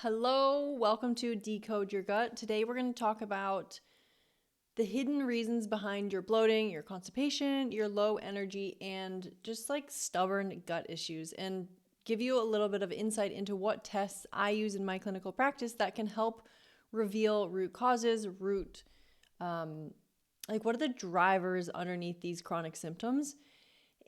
Hello, welcome to Decode Your Gut. Today we're going to talk about the hidden reasons behind your bloating, your constipation, your low energy, and just like stubborn gut issues, and give you a little bit of insight into what tests I use in my clinical practice that can help reveal root causes, what are the drivers underneath these chronic symptoms.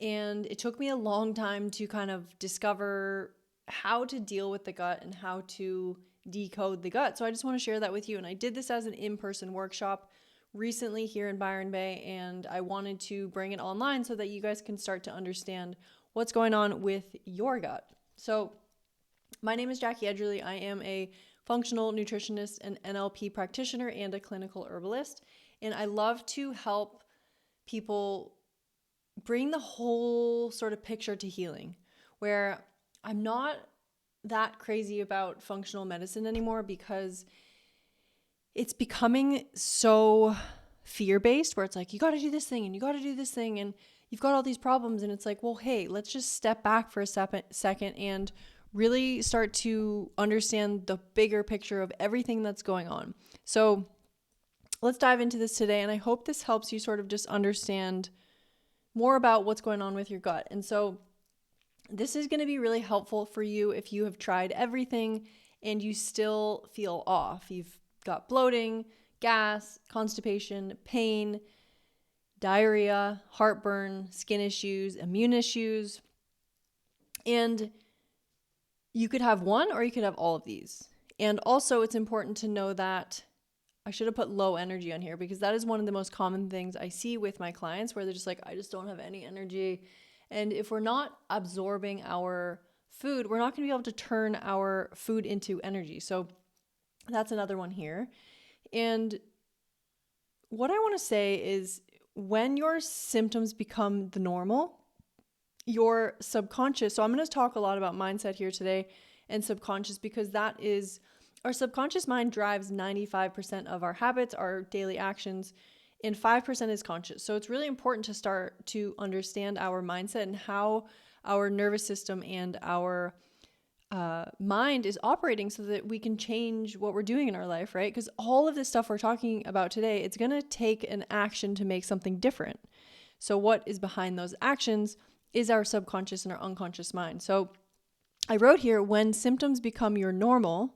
And it took me a long time to kind of discover how to deal with the gut and how to decode the gut. So I just want to share that with you. And I did this as an in-person workshop recently here in Byron Bay, and I wanted to bring it online so that you guys can start to understand what's going on with your gut. So my name is Jacqui. I am a functional nutritionist, an NLP practitioner, and a clinical herbalist. And I love to help people bring the whole sort of picture to healing, where I'm not that crazy about functional medicine anymore because it's becoming so fear-based, where it's like, you got to do this thing and you got to do this thing and you've got all these problems. And it's like, well, hey, let's just step back for a second and really start to understand the bigger picture of everything that's going on. So let's dive into this today. And I hope this helps you sort of just understand more about what's going on with your gut. And so this is going to be really helpful for you if you have tried everything and you still feel off. You've got bloating, gas, constipation, pain, diarrhea, heartburn, skin issues, immune issues. And you could have one or you could have all of these. And also it's important to know that I should have put low energy on here because that is one of the most common things I see with my clients, where they're just like, I just don't have any energy. And if we're not absorbing our food, we're not going to be able to turn our food into energy. So that's another one here. And what I want to say is, when your symptoms become the normal, your subconscious, so I'm going to talk a lot about mindset here today and subconscious, because that is, our subconscious mind drives 95% of our habits, our daily actions, and 5% is conscious. So it's really important to start to understand our mindset and how our nervous system and our mind is operating so that we can change what we're doing in our life, right? Because all of this stuff we're talking about today, it's going to take an action to make something different. So what is behind those actions is our subconscious and our unconscious mind. So I wrote here, when symptoms become your normal,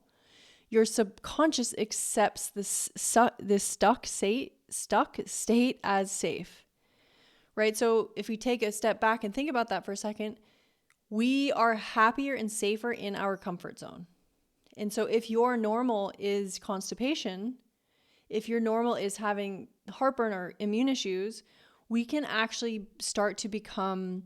your subconscious accepts this stuck state as safe, right? So if we take a step back and think about that for a second, we are happier and safer in our comfort zone. And so if your normal is constipation, if your normal is having heartburn or immune issues, we can actually start to become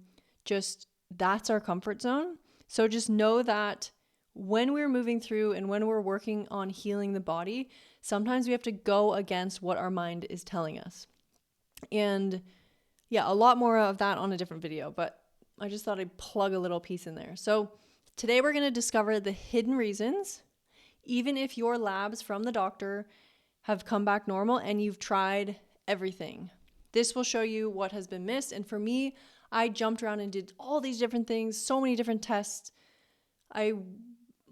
that's our comfort zone. So just know that when we're moving through and when we're working on healing the body, sometimes we have to go against what our mind is telling us. And yeah, a lot more of that on a different video, but I just thought I'd plug a little piece in there. So today we're going to discover the hidden reasons, even if your labs from the doctor have come back normal and you've tried everything. This will show you what has been missed. And for me, I jumped around and did all these different things, so many different tests. I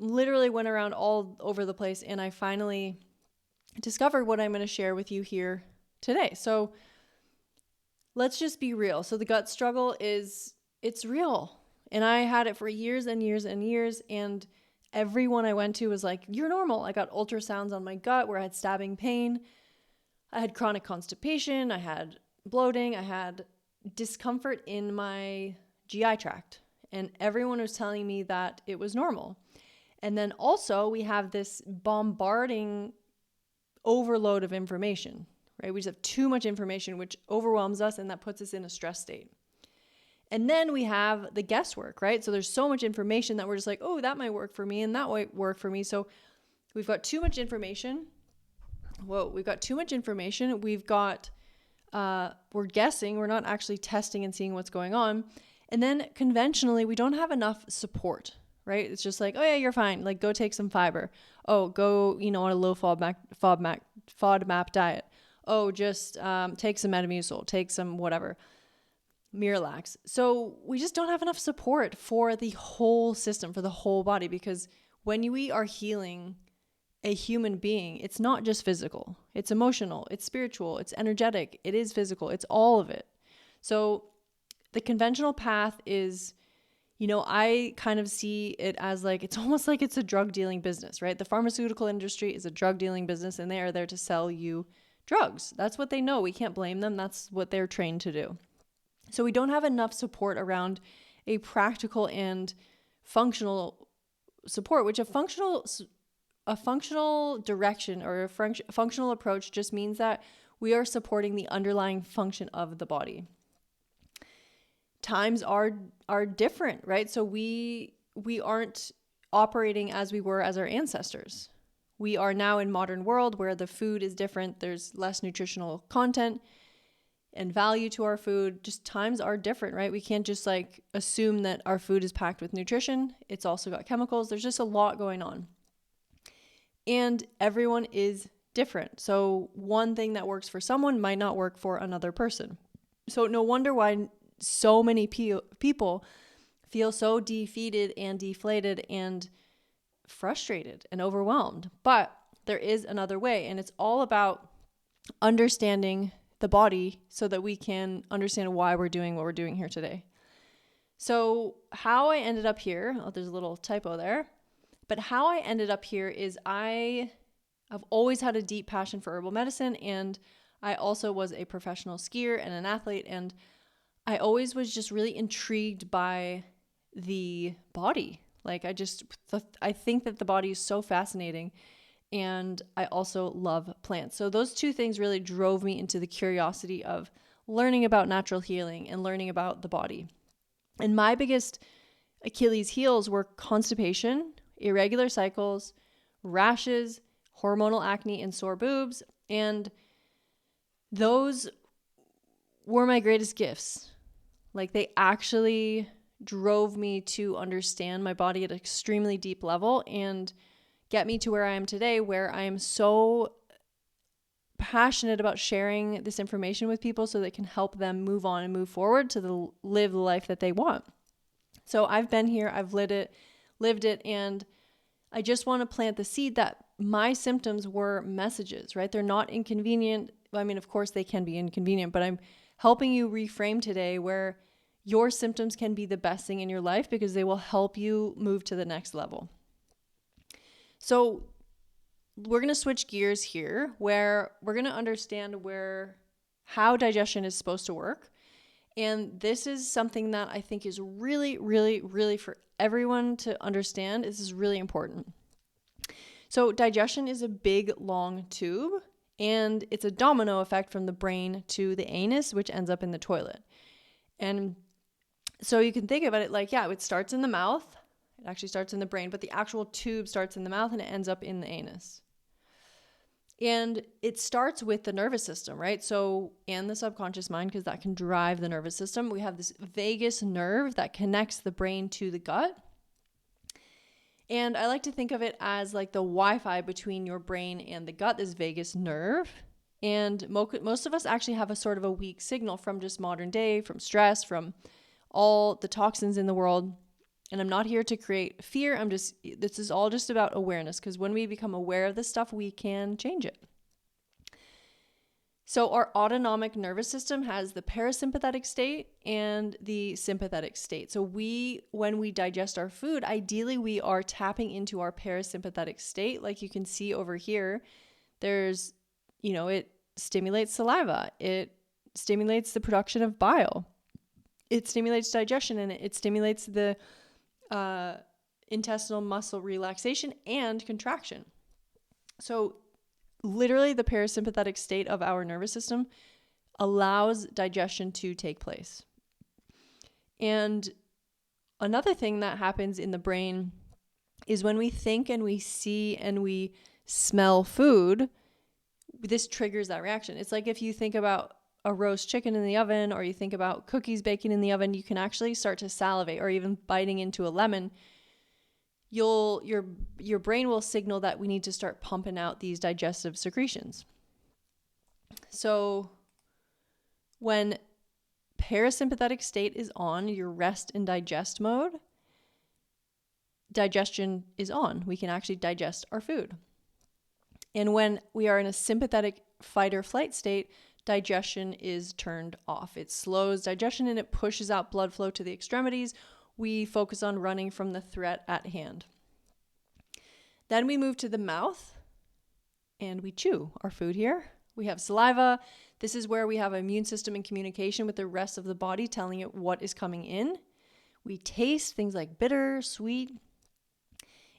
literally went around all over the place, and I finally discovered what I'm going to share with you here today. So let's just be real. So the gut struggle it's real. And I had it for years and years and years, and everyone I went to was like, you're normal. I got ultrasounds on my gut where I had stabbing pain. I had chronic constipation. I had bloating. I had discomfort in my GI tract. And everyone was telling me that it was normal. And then also we have this bombarding overload of information, right? We just have too much information, which overwhelms us, and that puts us in a stress state. And then we have the guesswork, right? So there's so much information that we're just like, oh, that might work for me and that might work for me. So we've got too much information. We've got too much information. We're guessing. We're not actually testing and seeing what's going on. And then conventionally, we don't have enough support, right? It's just like, oh yeah, you're fine. Like, go take some fiber. Oh, go, on a low FODMAP diet. Oh, just take some Metamucil, take some whatever. Miralax. So we just don't have enough support for the whole system, for the whole body, because when we are healing a human being, it's not just physical, it's emotional, it's spiritual, it's energetic, it is physical, it's all of it. So the conventional path is, I kind of see it as like, it's almost like it's a drug dealing business, right? The pharmaceutical industry is a drug dealing business, and they are there to sell you drugs. That's what they know. We can't blame them. That's what they're trained to do. So we don't have enough support around a practical and functional support, which a functional direction or a functional approach just means that we are supporting the underlying function of the body. Times are different, right? So we aren't operating as we were as our ancestors. We are now in modern world where the food is different. There's less nutritional content and value to our food. Just times are different, right? We can't just like assume that our food is packed with nutrition. It's also got chemicals. There's just a lot going on. And everyone is different. So one thing that works for someone might not work for another person. So no wonder why so many people feel so defeated and deflated and frustrated and overwhelmed. But there is another way, and it's all about understanding the body so that we can understand why we're doing what we're doing here today. So how I ended up here, there's a little typo there, but how I ended up here is I've always had a deep passion for herbal medicine, and I also was a professional skier and an athlete, and I always was just really intrigued by the body. Like I think that the body is so fascinating, and I also love plants. So those two things really drove me into the curiosity of learning about natural healing and learning about the body. And my biggest Achilles heels were constipation, irregular cycles, rashes, hormonal acne, and sore boobs. And those were my greatest gifts. Like they actually drove me to understand my body at an extremely deep level and get me to where I am today, where I am so passionate about sharing this information with people so that it can help them move on and move forward to live the life that they want. So I've been here, I've lived it, and I just want to plant the seed that my symptoms were messages, right? They're not inconvenient. I mean, of course they can be inconvenient, but I'm helping you reframe today where your symptoms can be the best thing in your life because they will help you move to the next level. So we're going to switch gears here where we're going to understand how digestion is supposed to work. And this is something that I think is really, really, really for everyone to understand. This is really important. So digestion is a big, long tube, and it's a domino effect from the brain to the anus, which ends up in the toilet. And so you can think about it like, it starts in the mouth. It actually starts in the brain, but the actual tube starts in the mouth and it ends up in the anus. And it starts with the nervous system, right? So, and the subconscious mind, because that can drive the nervous system. We have this vagus nerve that connects the brain to the gut. And I like to think of it as like the Wi-Fi between your brain and the gut, this vagus nerve. And most of us actually have a sort of a weak signal from just modern day, from stress, from all the toxins in the world. And I'm not here to create fear. This is all just about awareness, because when we become aware of this stuff, we can change it. So our autonomic nervous system has the parasympathetic state and the sympathetic state. So when we digest our food, ideally we are tapping into our parasympathetic state. Like you can see over here, there's, it stimulates saliva. It stimulates the production of bile. It stimulates digestion, and it stimulates the intestinal muscle relaxation and contraction. So literally the parasympathetic state of our nervous system allows digestion to take place. And another thing that happens in the brain is when we think and we see and we smell food, this triggers that reaction. It's like if you think about a roast chicken in the oven, or you think about cookies baking in the oven, you can actually start to salivate, or even biting into a lemon. Your brain will signal that we need to start pumping out these digestive secretions. So when parasympathetic state is on, your rest and digest mode, digestion is on. We can actually digest our food. And when we are in a sympathetic fight or flight state, digestion is turned off. It slows digestion and it pushes out blood flow to the extremities. We focus on running from the threat at hand. Then we move to the mouth and we chew our food here. We have saliva. This is where we have an immune system in communication with the rest of the body, telling it what is coming in. We taste things like bitter, sweet.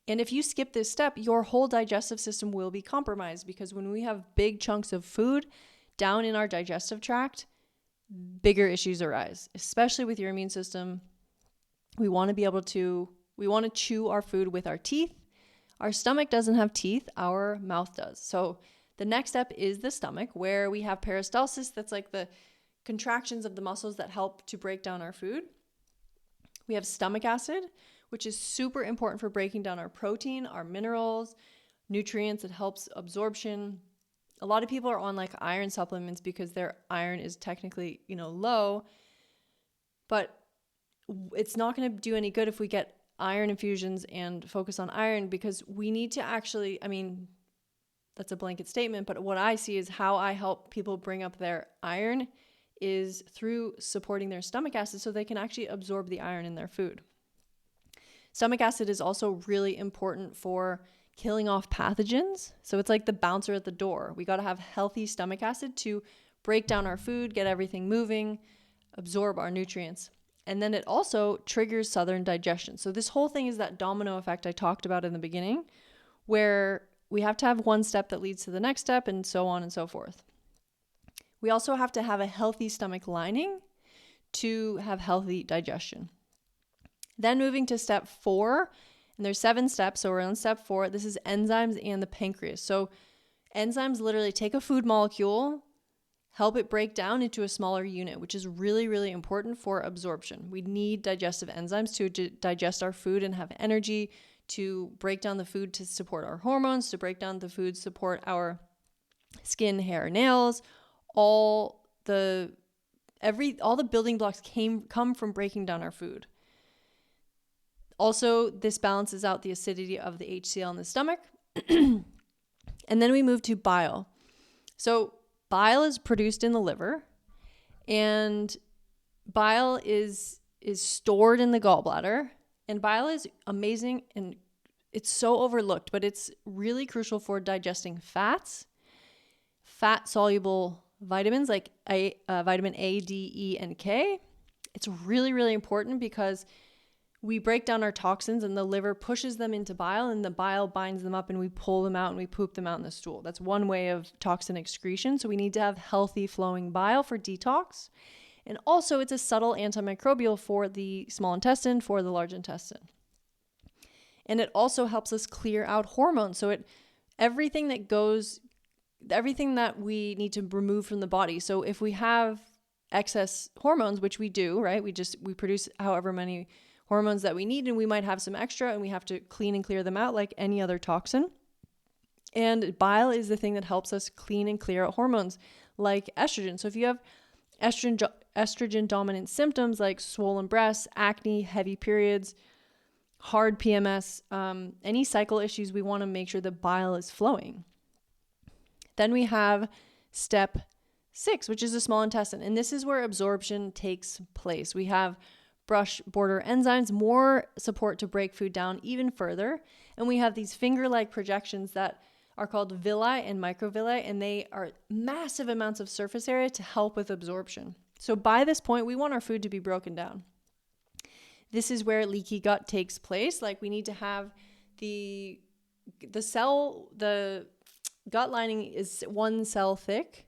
And if you skip this step, your whole digestive system will be compromised, because when we have big chunks of food down in our digestive tract, bigger issues arise, especially with your immune system. We want to chew our food with our teeth. Our stomach doesn't have teeth, our mouth does. So the next step is the stomach, where we have peristalsis. That's like the contractions of the muscles that help to break down our food. We have stomach acid, which is super important for breaking down our protein, our minerals, nutrients. It helps absorption. A lot of people are on like iron supplements because their iron is technically, low, but it's not going to do any good if we get iron infusions and focus on iron, because we need to actually, that's a blanket statement, but what I see is how I help people bring up their iron is through supporting their stomach acid so they can actually absorb the iron in their food. Stomach acid is also really important for killing off pathogens. So it's like the bouncer at the door. We got to have healthy stomach acid to break down our food, get everything moving, absorb our nutrients. And then it also triggers southern digestion. So this whole thing is that domino effect I talked about in the beginning, where we have to have one step that leads to the next step, and so on and so forth. We also have to have a healthy stomach lining to have healthy digestion. Then moving to step 4, and there's 7 steps, so we're on step 4. This is enzymes and the pancreas. So enzymes literally take a food molecule, help it break down into a smaller unit, which is really, really important for absorption. We need digestive enzymes to digest our food and have energy, to break down the food to support our hormones, to break down the food, support our skin, hair, nails. All the building blocks come from breaking down our food. Also, this balances out the acidity of the HCl in the stomach. And then we move to bile. So bile is produced in the liver, and bile is stored in the gallbladder. And bile is amazing, and it's so overlooked, but it's really crucial for digesting fats, fat-soluble vitamins like vitamin A, D, E, and K. It's really, really important because we break down our toxins and the liver pushes them into bile, and the bile binds them up and we pull them out and we poop them out in the stool. That's one way of toxin excretion. So we need to have healthy flowing bile for detox. And also it's a subtle antimicrobial for the small intestine, for the large intestine. And it also helps us clear out hormones. So everything that we need to remove from the body. So if we have excess hormones, which we do, right? We produce however many hormones that we need, and we might have some extra, and we have to clean and clear them out like any other toxin. And bile is the thing that helps us clean and clear out hormones like estrogen. So if you have estrogen dominant symptoms like swollen breasts, acne, heavy periods, hard PMS, any cycle issues, we want to make sure the bile is flowing. Then we have step 6, which is the small intestine. And this is where absorption takes place. We have brush border enzymes, more support to break food down even further. And we have these finger-like projections that are called villi and microvilli, and they are massive amounts of surface area to help with absorption. So by this point, we want our food to be broken down. This is where leaky gut takes place. Like we need to have the gut lining is 1 cell thick.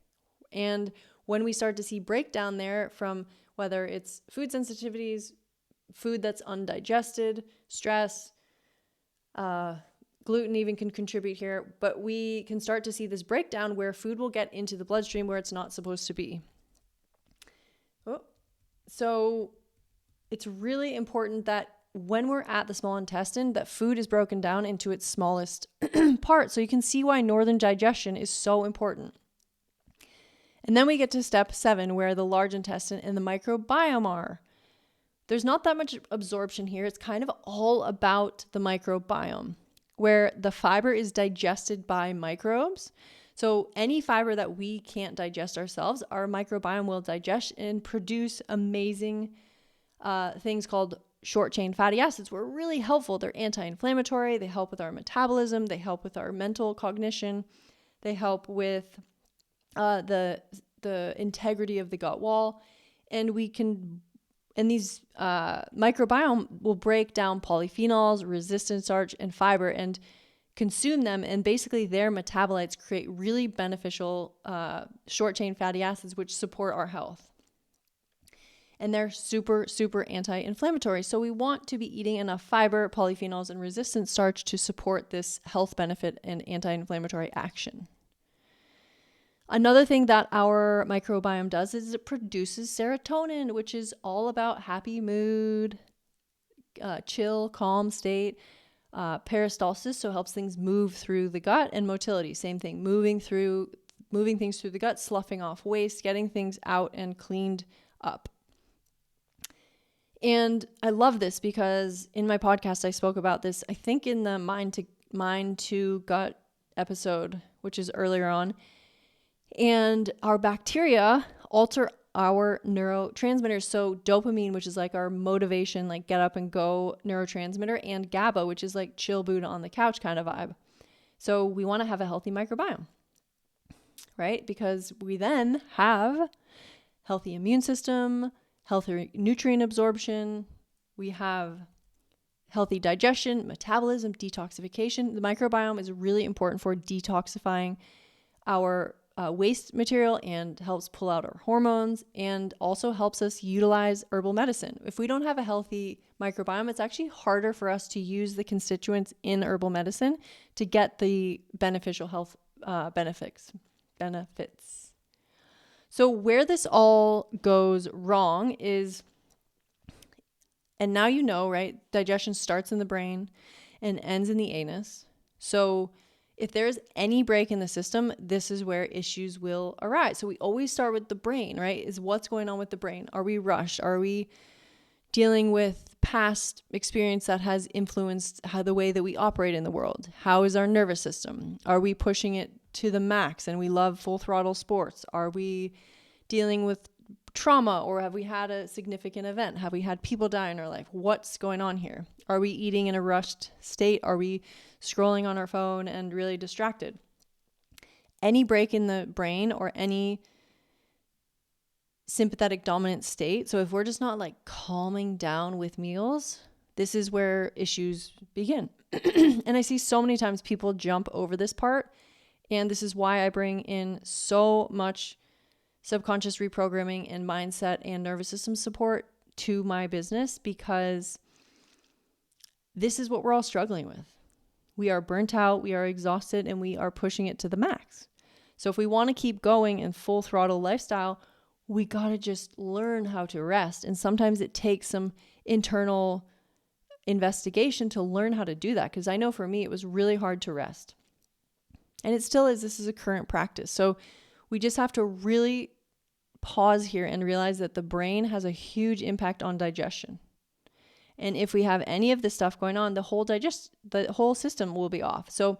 And when we start to see breakdown there from whether it's food sensitivities, food that's undigested, stress, gluten even can contribute here, but we can start to see this breakdown where food will get into the bloodstream where it's not supposed to be. So it's really important that when we're at the small intestine, that food is broken down into its smallest part. So you can see why northern digestion is so important. And then we get to step 7, where the large intestine and the microbiome are. there's not that much absorption here. It's kind of all about the microbiome, where the fiber is digested by microbes. So any fiber that we can't digest ourselves, our microbiome will digest and produce amazing things called short chain fatty acids. Were really helpful. They're anti-inflammatory. They help with our metabolism. They help with our mental cognition. They help with the integrity of the gut wall. And these microbiome will break down polyphenols, resistant starch, and fiber and consume them. And basically their metabolites create really beneficial short chain fatty acids, which support our health. And they're super, super anti-inflammatory. So we want to be eating enough fiber, polyphenols, and resistant starch to support this health benefit and anti-inflammatory action. Another thing that our microbiome does is it produces serotonin, which is all about happy mood, chill, calm state. Peristalsis, so helps things move through the gut, and motility, same thing, moving things through the gut, sloughing off waste, getting things out and cleaned up. And I love this because in my podcast, I spoke about this, I think in the mind to gut episode, which is earlier on. And our bacteria alter our neurotransmitters. So dopamine, which is like our motivation, like get up and go neurotransmitter, and GABA, which is like chill Buddha on the couch kind of vibe. So we want to have a healthy microbiome, right? Because we then have healthy immune system, healthy nutrient absorption. We have healthy digestion, metabolism, detoxification. The microbiome is really important for detoxifying our waste material and helps pull out our hormones, and also helps us utilize herbal medicine. If we don't have a healthy microbiome, it's actually harder for us to use the constituents in herbal medicine to get the beneficial health benefits. So where this all goes wrong is, and now you know, right? Digestion starts in the brain and ends in the anus. So if there's any break in the system, this is where issues will arise. So we always start with the brain, right? Is what's going on with the brain? Are we rushed? Are we dealing with past experience that has influenced the way that we operate in the world? How is our nervous system? Are we pushing it to the max and we love full throttle sports? Are we dealing with trauma, or have we had a significant event? Have we had people die in our life? What's going on here? Are we eating in a rushed state? Are we scrolling on our phone and really distracted? Any break in the brain or any sympathetic dominant state. So if we're just not like calming down with meals, this is where issues begin. And I see so many times people jump over this part. And this is why I bring in so much subconscious reprogramming and mindset and nervous system support to my business, because this is what we're all struggling with. We are burnt out, we are exhausted, and we are pushing it to the max. So if we want to keep going in full throttle lifestyle, we got to just learn how to rest. And sometimes it takes some internal investigation to learn how to do that. Because I know for me, it was really hard to rest. And it still is. This is a current practice. So we just have to really pause here and realize that the brain has a huge impact on digestion. And if we have any of this stuff going on, the whole system will be off. So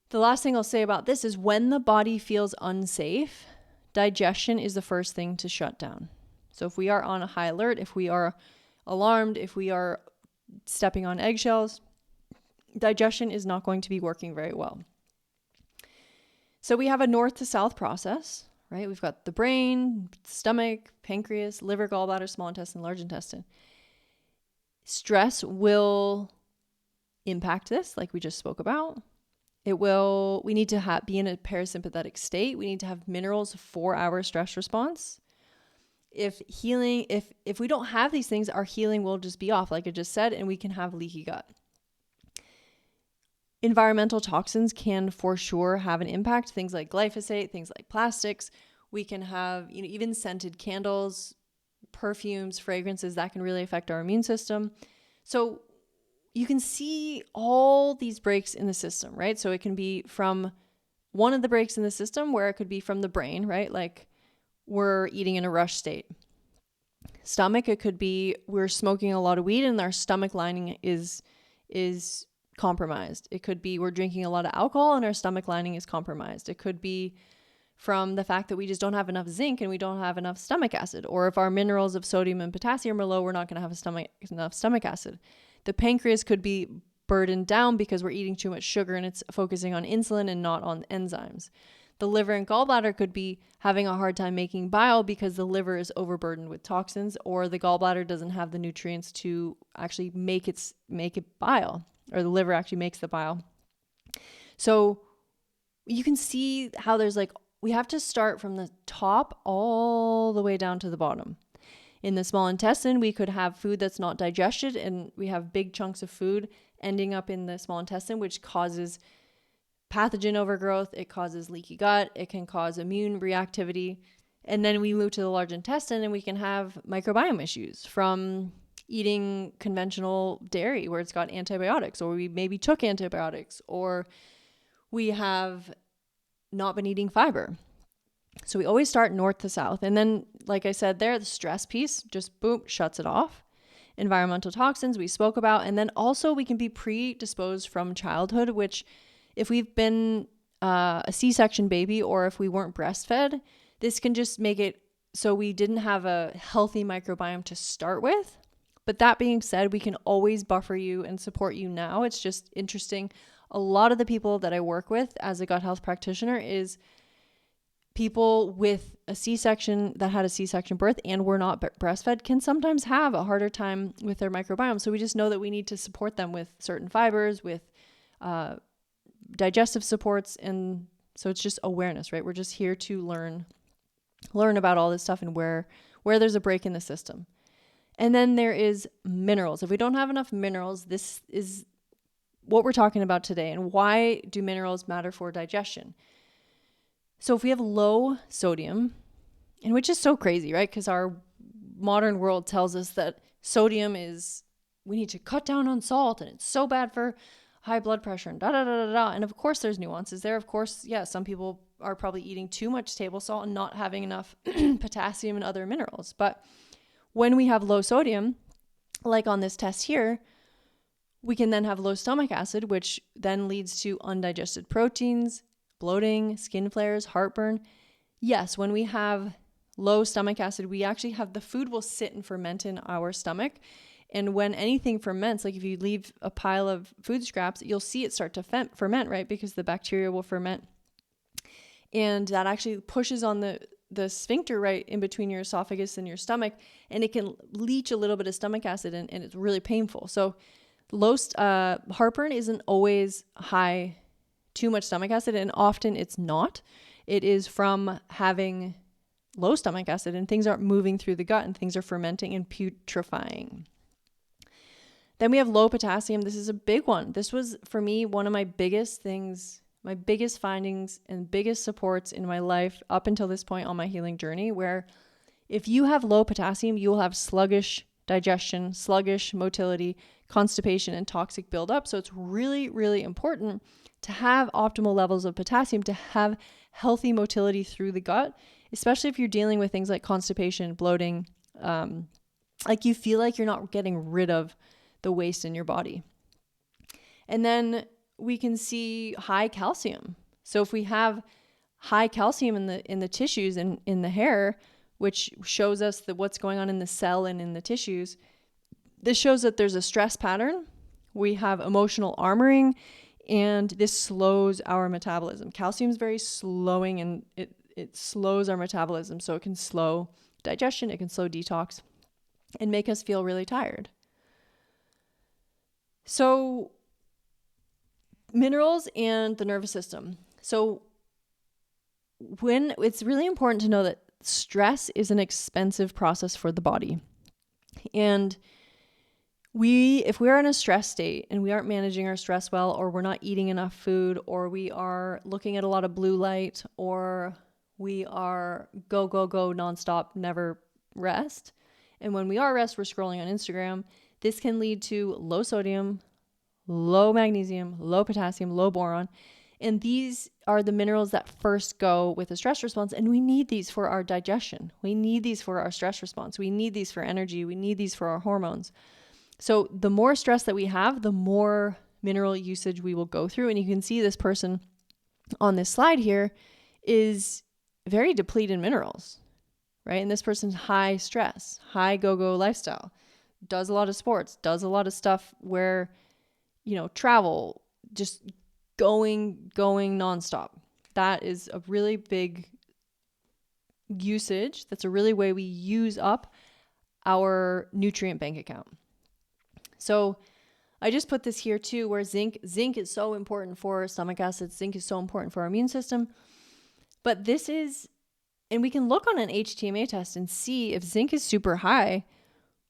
the last thing I'll say about this is when the body feels unsafe, digestion is the first thing to shut down. So if we are on a high alert, if we are alarmed, if we are stepping on eggshells, digestion is not going to be working very well. So we have a north to south process, right? We've got the brain, stomach, pancreas, liver, gallbladder, small intestine, large intestine. Stress will impact this, like we just spoke about. We need to be in a parasympathetic state. We need to have minerals for our stress response. If we don't have these things, our healing will just be off, like I just said, and we can have leaky gut. Environmental toxins can for sure have an impact. Things like glyphosate, things like plastics. We can have, even scented candles, perfumes, fragrances that can really affect our immune system. So you can see all these breaks in the system, right? So it can be from one of the breaks in the system, where it could be from the brain, right? Like we're eating in a rush state. stomach, it could be we're smoking a lot of weed and our stomach lining is compromised. It could be we're drinking a lot of alcohol and our stomach lining is compromised. It could be from the fact that we just don't have enough zinc and we don't have enough stomach acid. Or if our minerals of sodium and potassium are low, we're not going to have enough stomach acid. The pancreas could be burdened down because we're eating too much sugar and it's focusing on insulin and not on enzymes. The liver and gallbladder could be having a hard time making bile because the liver is overburdened with toxins, or the gallbladder doesn't have the nutrients to actually make it bile, or the liver actually makes the bile. So you can see how there's we have to start from the top all the way down to the bottom. In the small intestine, we could have food that's not digested, and we have big chunks of food ending up in the small intestine, which causes pathogen overgrowth. It causes leaky gut. It can cause immune reactivity. And then we move to the large intestine and we can have microbiome issues from eating conventional dairy where it's got antibiotics, or we maybe took antibiotics, or we have not been eating fiber. So we always start north to south. And then, like I said there, the stress piece just boom, shuts it off. Environmental toxins we spoke about. And then also we can be predisposed from childhood, which if we've been a C-section baby or if we weren't breastfed, this can just make it so we didn't have a healthy microbiome to start with. But that being said, we can always buffer you and support you now. It's just interesting. A lot of the people that I work with as a gut health practitioner is people with a C-section that had a C-section birth and were not breastfed can sometimes have a harder time with their microbiome. So we just know that we need to support them with certain fibers, with digestive supports. And so it's just awareness, right? We're just here to learn about all this stuff and where there's a break in the system. And then there is minerals. If we don't have enough minerals, this is what we're talking about today. And why do minerals matter for digestion? So if we have low sodium, and which is so crazy, right? Because our modern world tells us that sodium we need to cut down on salt and it's so bad for high blood pressure and da-da-da-da-da. And of course there's nuances there. Of course, yeah, some people are probably eating too much table salt and not having enough potassium and other minerals. But when we have low sodium, like on this test here, we can then have low stomach acid, which then leads to undigested proteins, bloating, skin flares, heartburn. Yes, when we have low stomach acid, we actually have the food will sit and ferment in our stomach. And when anything ferments, like if you leave a pile of food scraps, you'll see it start to ferment, right? Because the bacteria will ferment. And that actually pushes on the sphincter right in between your esophagus and your stomach. And it can leach a little bit of stomach acid and it's really painful. So heartburn isn't always too much stomach acid, and often it's not. It is from having low stomach acid and things aren't moving through the gut and things are fermenting and putrefying. Then we have low potassium. This is a big one. This was, for me, one of my biggest things, my biggest findings and biggest supports in my life up until this point on my healing journey, where if you have low potassium, you will have sluggish digestion, sluggish motility, constipation, and toxic buildup. So it's really, really important to have optimal levels of potassium to have healthy motility through the gut, especially if you're dealing with things like constipation, bloating, like you feel like you're not getting rid of the waste in your body. And then we can see high calcium. So if we have high calcium in the tissues and in the hair, which shows us that what's going on in the cell and in the tissues, this shows that there's a stress pattern. We have emotional armoring, and this slows our metabolism. Calcium is very slowing, and it slows our metabolism. So it can slow digestion, it can slow detox, and make us feel really tired. So minerals and the nervous system. So when it's really important to know that stress is an expensive process for the body. And if we're in a stress state and we aren't managing our stress well, or we're not eating enough food, or we are looking at a lot of blue light, or we are go nonstop, never rest. And when we are rest, we're scrolling on Instagram. This can lead to low sodium, low magnesium, low potassium, low boron, And these are the minerals that first go with a stress response. And we need these for our digestion. We need these for our stress response. We need these for energy. We need these for our hormones. So the more stress that we have, the more mineral usage we will go through. And you can see this person on this slide here is very depleted in minerals, right? And this person's high stress, high go-go lifestyle, does a lot of sports, does a lot of stuff where, travel, just going nonstop. That is a really big usage. That's a really way we use up our nutrient bank account. So I just put this here too, where zinc is so important for stomach acids. Zinc is so important for our immune system. But this is, and we can look on an HTMA test and see if zinc is super high.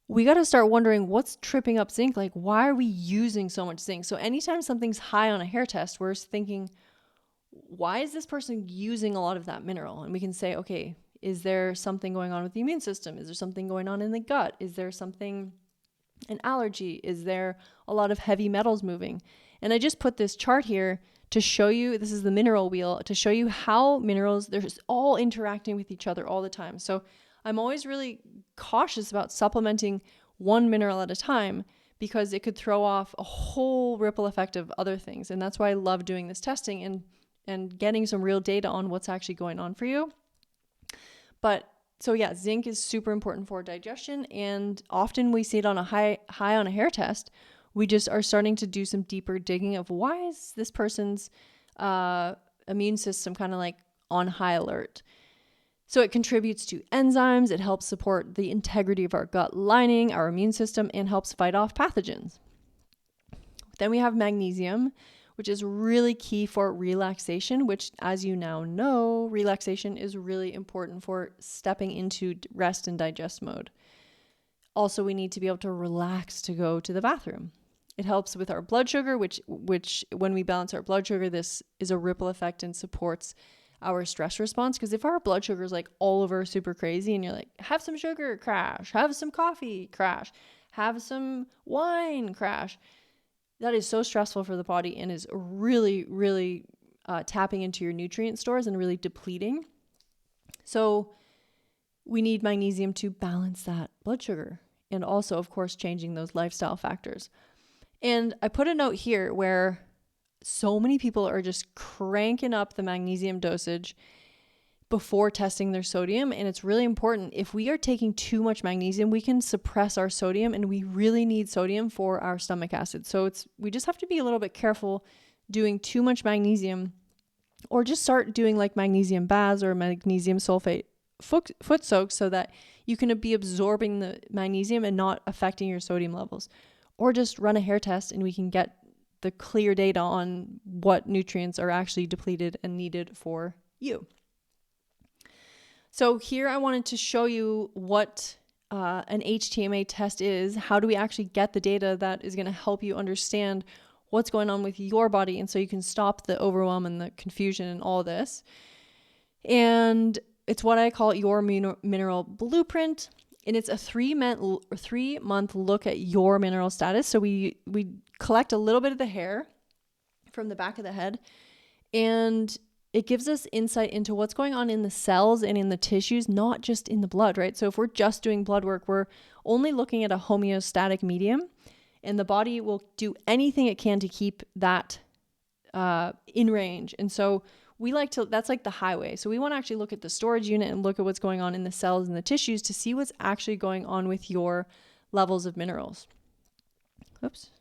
We got to start wondering what's tripping up zinc. Like, why are we using so much zinc? So anytime something's high on a hair test, we're thinking, why is this person using a lot of that mineral? And we can say, okay, is there something going on with the immune system? Is there something going on in the gut? Is there something, an allergy? Is there a lot of heavy metals moving? And I just put this chart here to show you, this is the mineral wheel, to show you how minerals, they're all interacting with each other all the time. So I'm always really cautious about supplementing one mineral at a time because it could throw off a whole ripple effect of other things. And that's why I love doing this testing and getting some real data on what's actually going on for you. But so yeah, zinc is super important for digestion, and often we see it on a high on a hair test. We just are starting to do some deeper digging of why is this person's immune system kind of like on high alert. So it contributes to enzymes, it helps support the integrity of our gut lining, our immune system, and helps fight off pathogens. Then we have magnesium, which is really key for relaxation, which, as you now know, relaxation is really important for stepping into rest and digest mode. Also, we need to be able to relax to go to the bathroom. It helps with our blood sugar, which when we balance our blood sugar, this is a ripple effect and supports our stress response. Because if our blood sugar is like all over super crazy and you're like, have some sugar, crash, have some coffee, crash, have some wine, crash, that is so stressful for the body and is really, really tapping into your nutrient stores and really depleting. So we need magnesium to balance that blood sugar and also, of course, changing those lifestyle factors. And I put a note here where so many people are just cranking up the magnesium dosage before testing their sodium. And it's really important. If we are taking too much magnesium, we can suppress our sodium, and we really need sodium for our stomach acid. So we just have to be a little bit careful doing too much magnesium, or just start doing like magnesium baths or magnesium sulfate foot soaks so that you can be absorbing the magnesium and not affecting your sodium levels. Or just run a hair test and we can get the clear data on what nutrients are actually depleted and needed for you. So here I wanted to show you what an HTMA test is. How do we actually get the data that is going to help you understand what's going on with your body, and so you can stop the overwhelm and the confusion and all this. And it's what I call your mineral blueprint. And it's a 3-month look at your mineral status. So we collect a little bit of the hair from the back of the head, and it gives us insight into what's going on in the cells and in the tissues, not just in the blood, right? So if we're just doing blood work, we're only looking at a homeostatic medium, and the body will do anything it can to keep that in range. And so we like to, that's like the highway. So we want to actually look at the storage unit and look at what's going on in the cells and the tissues to see what's actually going on with your levels of minerals. Oops.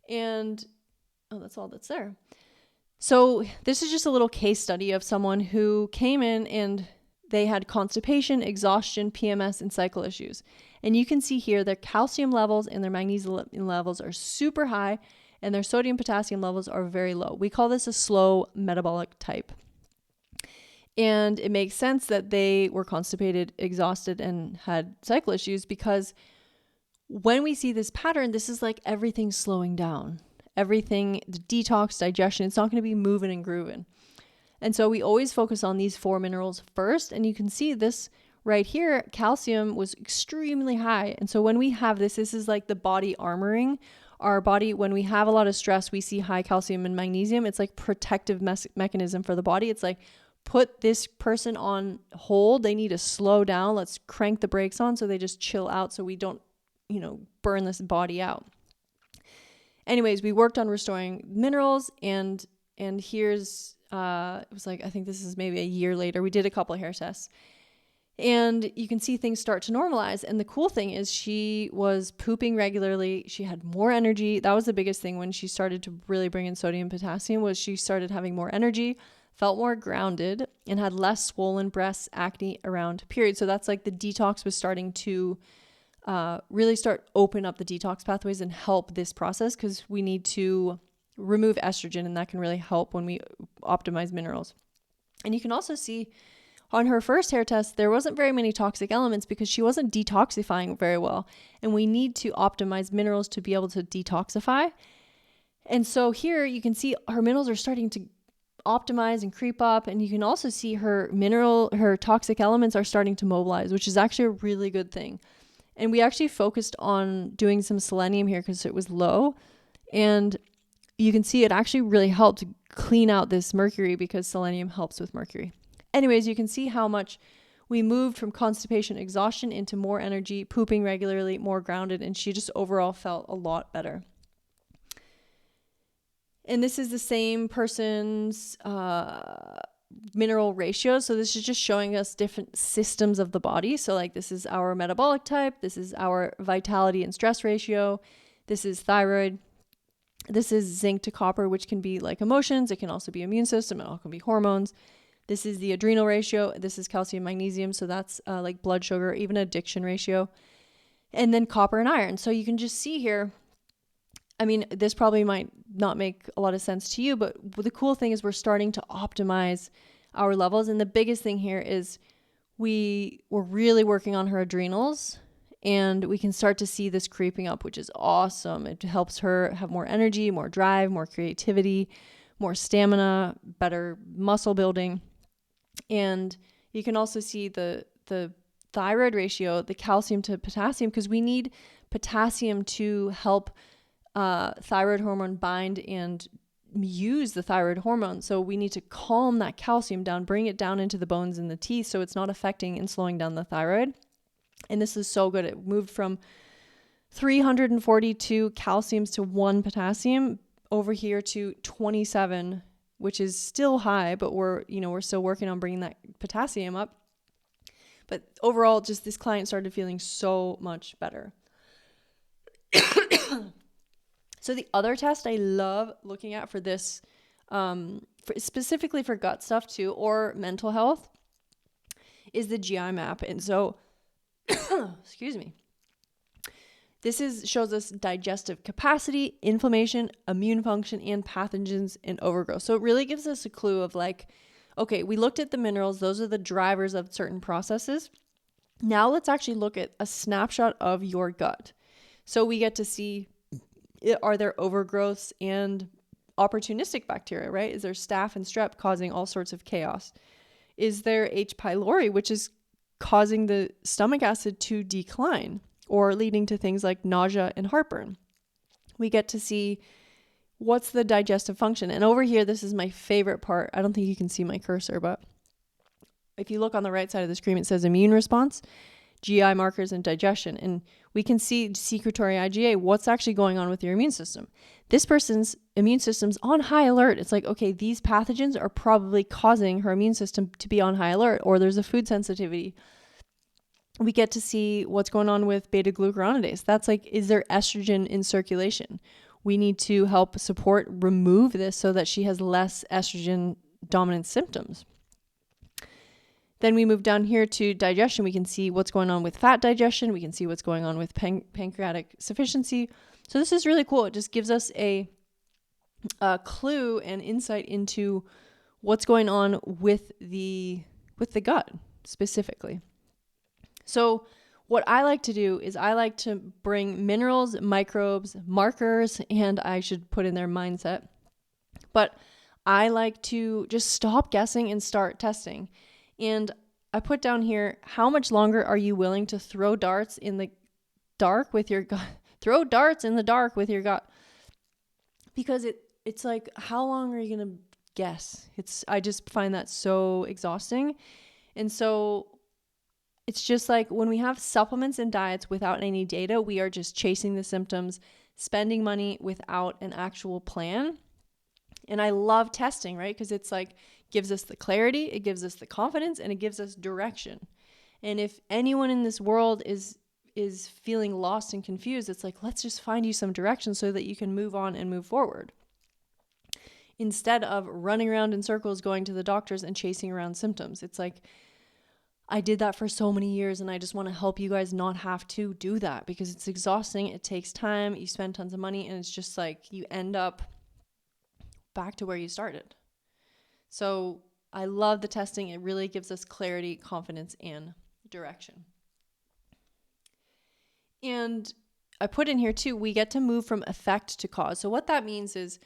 And, that's all that's there. So this is just a little case study of someone who came in and they had constipation, exhaustion, PMS, and cycle issues. And you can see here their calcium levels and their magnesium levels are super high, and their sodium potassium levels are very low. We call this a slow metabolic type. And it makes sense that they were constipated, exhausted, and had cycle issues, because when we see this pattern, this is like everything slowing down. Everything, the detox, digestion, it's not going to be moving and grooving. And so we always focus on these 4 minerals first. And you can see this right here, calcium was extremely high. And so when we have this is like the body armoring our body, when we have a lot of stress, we see high calcium and magnesium. It's like protective mechanism for the body. It's like, put this person on hold. They need to slow down. Let's crank the brakes on so they just chill out so we don't, burn this body out. Anyways, we worked on restoring minerals, and here's, it was like, I think this is maybe a year later, we did a couple of hair tests, and you can see things start to normalize. And the cool thing is she was pooping regularly. She had more energy. That was the biggest thing when she started to really bring in sodium and potassium, was she started having more energy, felt more grounded, and had less swollen breasts, acne around periods. So that's like the detox was starting to really start open up the detox pathways and help this process, because we need to remove estrogen, and that can really help when we optimize minerals. And you can also see on her first hair test, there wasn't very many toxic elements because she wasn't detoxifying very well. And we need to optimize minerals to be able to detoxify. And so here you can see her minerals are starting to optimize and creep up. And you can also see her toxic elements are starting to mobilize, which is actually a really good thing. And we actually focused on doing some selenium here because it was low. And you can see it actually really helped clean out this mercury, because selenium helps with mercury. Anyways, you can see how much we moved from constipation, exhaustion into more energy, pooping regularly, more grounded, and she just overall felt a lot better. And this is the same person's mineral ratio. So this is just showing us different systems of the body. So like, this is our metabolic type. This is our vitality and stress ratio. This is thyroid. This is zinc to copper, which can be like emotions. It can also be immune system. It all can be hormones. This is the adrenal ratio. This is calcium, magnesium. So that's like blood sugar, even addiction ratio. And then copper and iron. So you can just see here, I mean, this probably might not make a lot of sense to you, but the cool thing is we're starting to optimize our levels. And the biggest thing here is we're really working on her adrenals, and we can start to see this creeping up, which is awesome. It helps her have more energy, more drive, more creativity, more stamina, better muscle building. And you can also see the thyroid ratio, the calcium to potassium, because we need potassium to help thyroid hormone bind and use the thyroid hormone. So we need to calm that calcium down, bring it down into the bones and the teeth so it's not affecting and slowing down the thyroid. And this is so good. It moved from 342 calciums to 1 potassium over here to 27, which is still high, but we're still working on bringing that potassium up. But overall, just this client started feeling so much better. So the other test I love looking at for this, specifically for gut stuff too, or mental health, is the GI map. And so, excuse me, this shows us digestive capacity, inflammation, immune function, and pathogens and overgrowth. So it really gives us a clue of like, okay, we looked at the minerals. Those are the drivers of certain processes. Now let's actually look at a snapshot of your gut. So we get to see, are there overgrowths and opportunistic bacteria, right? Is there staph and strep causing all sorts of chaos? Is there H. pylori, which is causing the stomach acid to decline or leading to things like nausea and heartburn? We get to see what's the digestive function. And over here, this is my favorite part. I don't think you can see my cursor, but if you look on the right side of the screen, it says immune response, GI markers, and digestion. And we can see secretory IgA, what's actually going on with your immune system. This person's immune system's on high alert. It's like, okay, these pathogens are probably causing her immune system to be on high alert, or there's a food sensitivity. We get to see what's going on with beta-glucuronidase. That's like, is there estrogen in circulation? We need to help remove this so that she has less estrogen dominant symptoms. Then we move down here to digestion. We can see what's going on with fat digestion. We can see what's going on with pancreatic sufficiency. So this is really cool. It just gives us a clue and insight into what's going on with the gut specifically. So what I like to do is I like to bring minerals, microbes, markers, and I should put in their mindset. But I like to just stop guessing and start testing. And I put down here, how much longer are you willing to throw darts in the dark with your gut? Throw darts in the dark with your gut. because it's like, how long are you going to guess? I just find that so exhausting. And so it's just like when we have supplements and diets without any data, we are just chasing the symptoms, spending money without an actual plan. And I love testing, right? Because it's like, gives us the clarity, it gives us the confidence, and it gives us direction. And if anyone in this world is feeling lost and confused, it's like, let's just find you some direction so that you can move on and move forward, instead of running around in circles, going to the doctors and chasing around symptoms. It's like, I did that for so many years, and I just want to help you guys not have to do that, because it's exhausting. It takes time. You spend tons of money, and it's just like you end up back to where you started. So I love the testing. It really gives us clarity, confidence, and direction. And I put in here too, we get to move from effect to cause. So what that means is,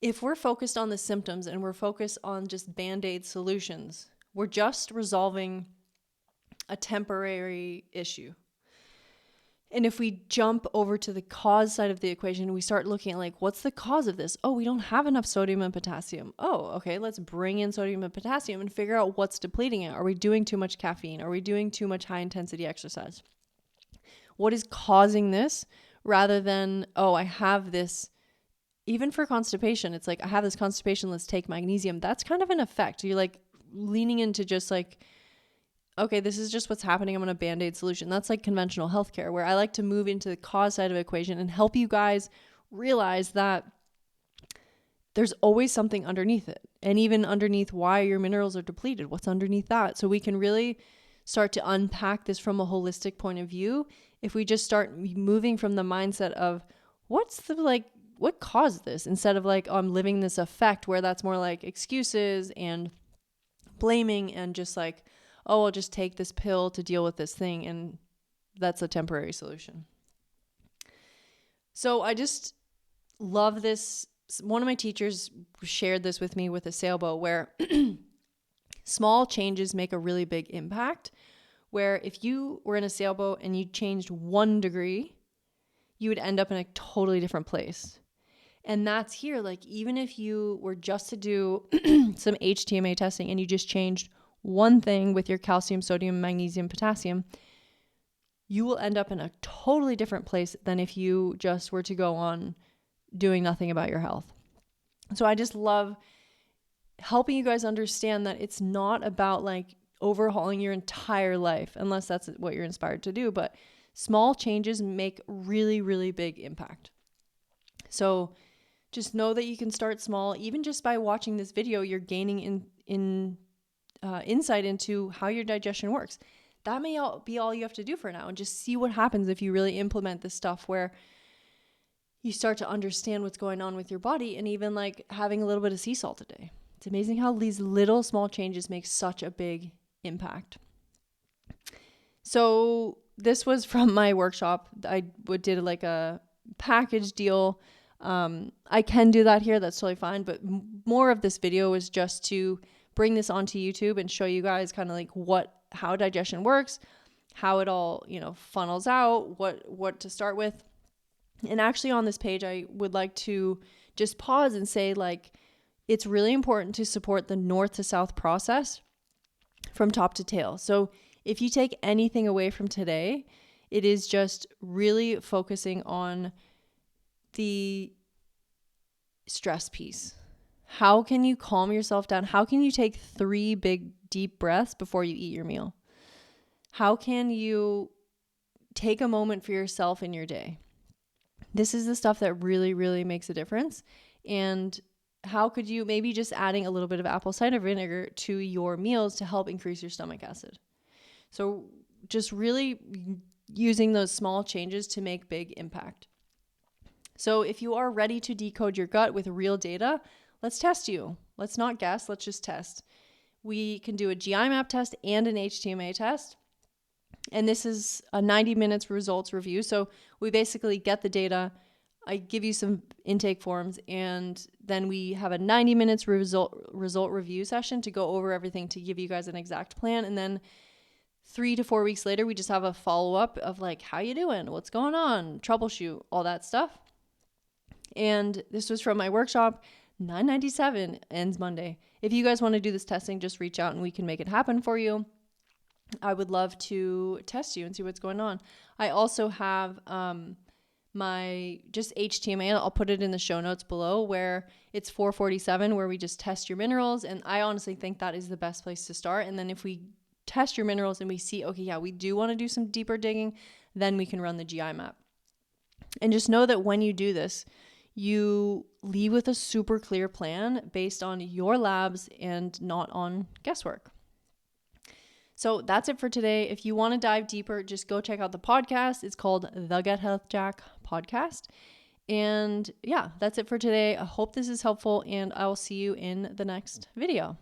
if we're focused on the symptoms and we're focused on just Band-Aid solutions, we're just resolving a temporary issue. And if we jump over to the cause side of the equation, we start looking at like, what's the cause of this? Oh, we don't have enough sodium and potassium. Oh, okay, let's bring in sodium and potassium and figure out what's depleting it. Are we doing too much caffeine? Are we doing too much high intensity exercise? What is causing this, rather than, oh, I have this. Even for constipation, it's like, I have this constipation, let's take magnesium. That's kind of an effect. You're like leaning into just like, okay, this is just what's happening. I'm on a Band-Aid solution. That's like conventional healthcare, where I like to move into the cause side of the equation and help you guys realize that there's always something underneath it. And even underneath why your minerals are depleted, what's underneath that? So we can really start to unpack this from a holistic point of view if we just start moving from the mindset of what caused this, instead of like, oh, I'm living this effect, where that's more like excuses and blaming and just like, oh, I'll just take this pill to deal with this thing, and that's a temporary solution. So I just love this. One of my teachers shared this with me with a sailboat, where small changes make a really big impact, where if you were in a sailboat and you changed 1 degree, you would end up in a totally different place. And that's here. Like, even if you were just to do some HTMA testing and you just changed one thing with your calcium, sodium, magnesium, potassium, you will end up in a totally different place than if you just were to go on doing nothing about your health. So I just love helping you guys understand that it's not about like overhauling your entire life, unless that's what you're inspired to do, but small changes make really, really big impact. So just know that you can start small. Even just by watching this video, you're gaining insight into how your digestion works. That may be all you have to do for now, and just see what happens if you really implement this stuff, where you start to understand what's going on with your body, and even like having a little bit of sea salt a day. It's amazing how these little small changes make such a big impact. So this was from my workshop. I did like a package deal. I can do that here. That's totally fine. But more of this video is just to bring this onto YouTube and show you guys kind of like how digestion works, how it all, funnels out, what to start with. And actually on this page, I would like to just pause and say, like, it's really important to support the north to south process from top to tail. So if you take anything away from today, it is just really focusing on the stress piece. How can you calm yourself down? How can you take 3 big deep breaths before you eat your meal? How can you take a moment for yourself in your day? This is the stuff that really, really makes a difference. And how could you maybe just adding a little bit of apple cider vinegar to your meals to help increase your stomach acid? So just really using those small changes to make big impact. So if you are ready to decode your gut with real data, let's test you. Let's not guess, let's just test. We can do a GI map test and an HTMA test. And this is a 90 minutes results review. So we basically get the data, I give you some intake forms, and then we have a 90 minutes result review session to go over everything to give you guys an exact plan. And then 3 to 4 weeks later, we just have a follow-up of like, how you doing? What's going on? Troubleshoot, all that stuff. And this was from my workshop. $9.97, ends Monday. If you guys want to do this testing, just reach out and we can make it happen for you. I would love to test you and see what's going on. I also have my just HTMA. I'll put it in the show notes below, where it's 447, where we just test your minerals. And I honestly think that is the best place to start. And then if we test your minerals and we see, okay, yeah, we do want to do some deeper digging, then we can run the GI map. And just know that when you do this, you leave with a super clear plan based on your labs and not on guesswork. So that's it for today. If you want to dive deeper, just go check out the podcast. It's called the Get Health Jack podcast. And yeah, that's it for today. I hope this is helpful, and I will see you in the next video.